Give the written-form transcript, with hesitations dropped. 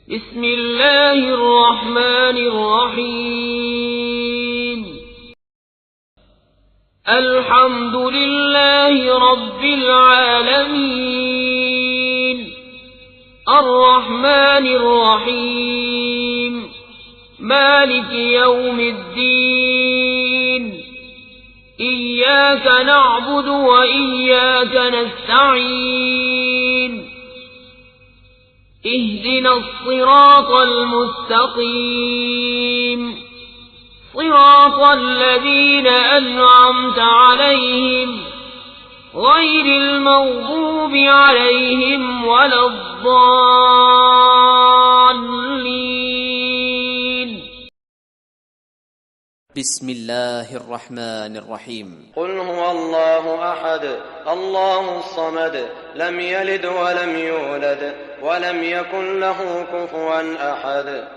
بسم الله الرحمن الرحيم الحمد لله رب العالمين الرحمن الرحيم مالك يوم الدين إياك نعبد وإياك نستعين اهدنا الصراط المستقيم صراط الذين أنعمت عليهم غير المغضوب عليهم ولا الضالين. بسم الله الرحمن الرحيم. قل هو الله أحد الله الصمد لم يلد ولم يولد ولم يكن له كفوا أحد.